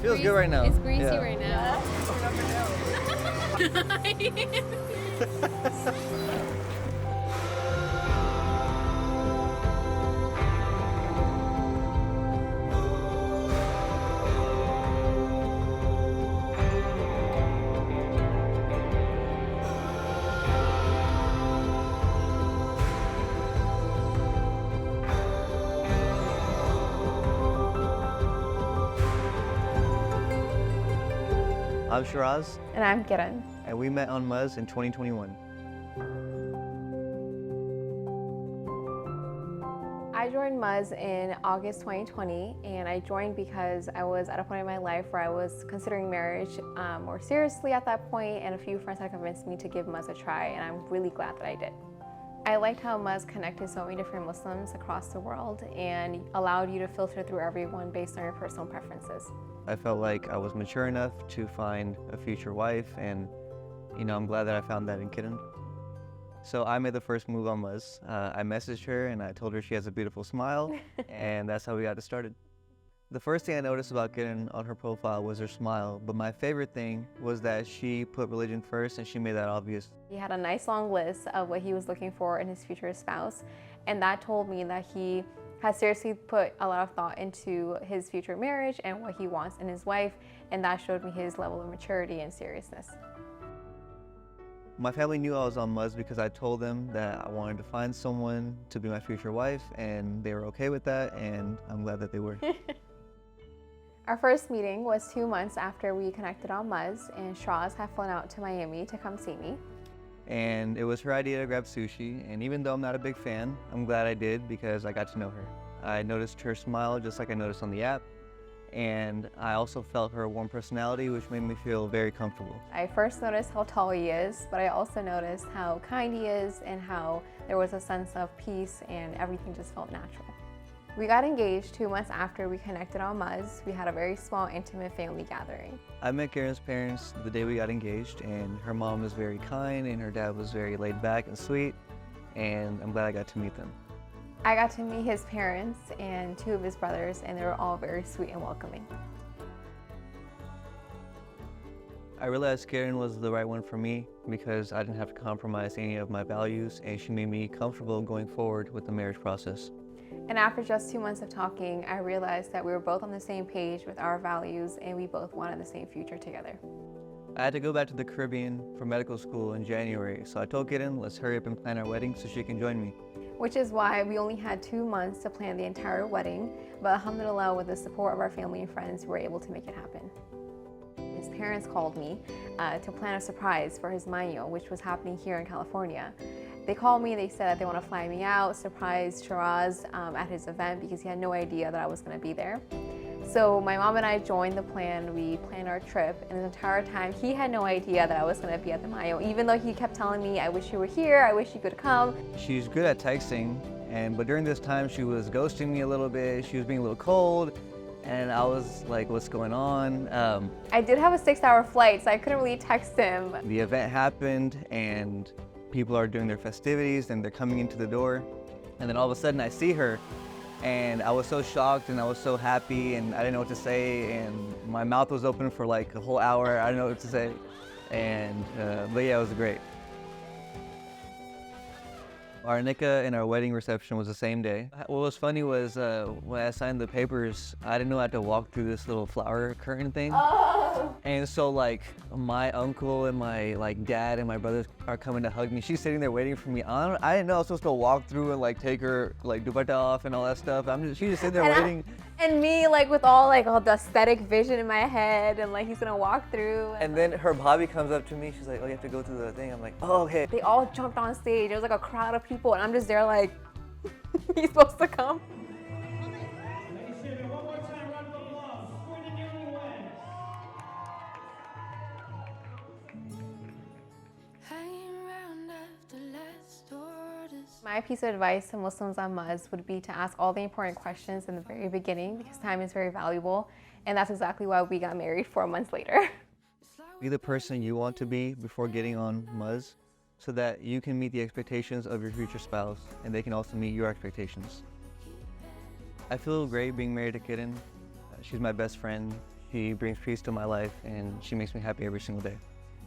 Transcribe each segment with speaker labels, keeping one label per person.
Speaker 1: feels good right now.
Speaker 2: It's greasy
Speaker 1: Yeah.
Speaker 2: right now.
Speaker 1: I'm Sharaz,
Speaker 3: And I'm Kiran.
Speaker 1: and we met on Muzz in 2021.
Speaker 3: I joined Muzz in August 2020, and I joined because I was at a point in my life where I was considering marriage more seriously at that point, and a few friends had convinced me to give Muzz a try, and I'm really glad that I did. I liked how Muzz connected so many different Muslims across the world and allowed you to filter through everyone based on your personal preferences.
Speaker 1: I felt like I was mature enough to find a future wife, and I'm glad that I found that in Kiran. So I made the first move on Muzz. I messaged her and I told her she has a beautiful smile, and that's how we got it started. The first thing I noticed about Kiran on her profile was her smile, but my favorite thing was that she put religion first and she made that obvious.
Speaker 3: He had a nice long list of what he was looking for in his future spouse, and that told me that he has seriously put a lot of thought into his future marriage and what he wants in his wife, and that showed me his level of maturity and seriousness.
Speaker 1: My family knew I was on Muzz because I told them that I wanted to find someone to be my future wife, and they were okay with that, and I'm glad that they were.
Speaker 3: Our first meeting was 2 months after we connected on Muzz, and Sharaz had flown out to Miami to come see me.
Speaker 1: And it was her idea to grab sushi, and even though I'm not a big fan, I'm glad I did because I got to know her. I noticed her smile just like I noticed on the app, and I also felt her warm personality, which made me feel very comfortable.
Speaker 3: I first noticed how tall he is, but I also noticed how kind he is and how there was a sense of peace and everything just felt natural. We got engaged 2 months after we connected on Muzz. We had a very small, intimate family gathering.
Speaker 1: I met Karen's parents the day we got engaged, and her mom was very kind and her dad was very laid back and sweet, and I'm glad I got to meet them.
Speaker 3: I got to meet his parents and 2 of his brothers, and they were all very sweet and welcoming.
Speaker 1: I realized Karen was the right one for me because I didn't have to compromise any of my values, and she made me comfortable going forward with the marriage process.
Speaker 3: And after just 2 months of talking, I realized that we were both on the same page with our values, and we both wanted the same future together.
Speaker 1: I had to go back to the Caribbean for medical school in January, so I told Kiran, let's hurry up and plan our wedding so she can join me.
Speaker 3: Which is why we only had 2 months to plan the entire wedding, but Alhamdulillah, with the support of our family and friends, we were able to make it happen. His parents called me to plan a surprise for his maño, which was happening here in California. They called me, they said that they want to fly me out, surprise Sharaz at his event because he had no idea that I was going to be there. So my mom and I joined the plan, we planned our trip, and the entire time he had no idea that I was going to be at the maño, even though he kept telling me, I wish you were here, I wish you could come.
Speaker 1: She's good at texting, but during this time she was ghosting me a little bit, she was being a little cold, and I was like, what's going on?
Speaker 3: I did have a 6-hour flight, so I couldn't really text him.
Speaker 1: The event happened, and people are doing their festivities, and they're coming into the door, and then all of a sudden I see her, and I was so shocked, and I was so happy, and I didn't know what to say, and my mouth was open for like a whole hour. I didn't know what to say, but yeah, it was great. Our nikah and our wedding reception was the same day. What was funny was when I signed the papers, I didn't know I had to walk through this little flower curtain thing.
Speaker 3: Oh.
Speaker 1: And so like my uncle and my dad and my brothers are coming to hug me. She's sitting there waiting for me. I didn't know I was supposed to walk through and take her dupatta off and all that stuff. She's just sitting there waiting.
Speaker 3: And me with all the aesthetic vision in my head, and he's gonna walk through.
Speaker 1: And then her bobby comes up to me. She's like, oh, you have to go through the thing. I'm like, oh, okay.
Speaker 3: They all jumped on stage. There was a crowd of people, and I'm just there he's supposed to come. My piece of advice to Muslims on Muzz would be to ask all the important questions in the very beginning because time is very valuable, and that's exactly why we got married 4 months later.
Speaker 1: Be the person you want to be before getting on Muzz so that you can meet the expectations of your future spouse and they can also meet your expectations. I feel great being married to Kiran. She's my best friend. He brings peace to my life, and she makes me happy every single day.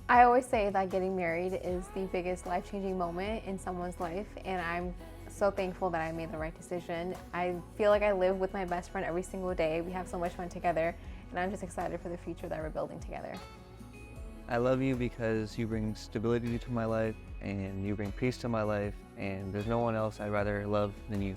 Speaker 3: I always say that getting married is the biggest life-changing moment in someone's life, and I'm so thankful that I made the right decision. I feel like I live with my best friend every single day. We have so much fun together, and I'm just excited for the future that we're building together.
Speaker 1: I love you because you bring stability to my life, and you bring peace to my life, and there's no one else I'd rather love than you.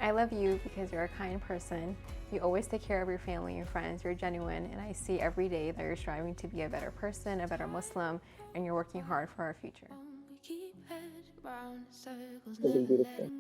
Speaker 3: I love you because you're a kind person. You always take care of your family and friends. You're genuine, and I see every day that you're striving to be a better person, a better Muslim, and you're working hard for our future.
Speaker 2: Something beautiful.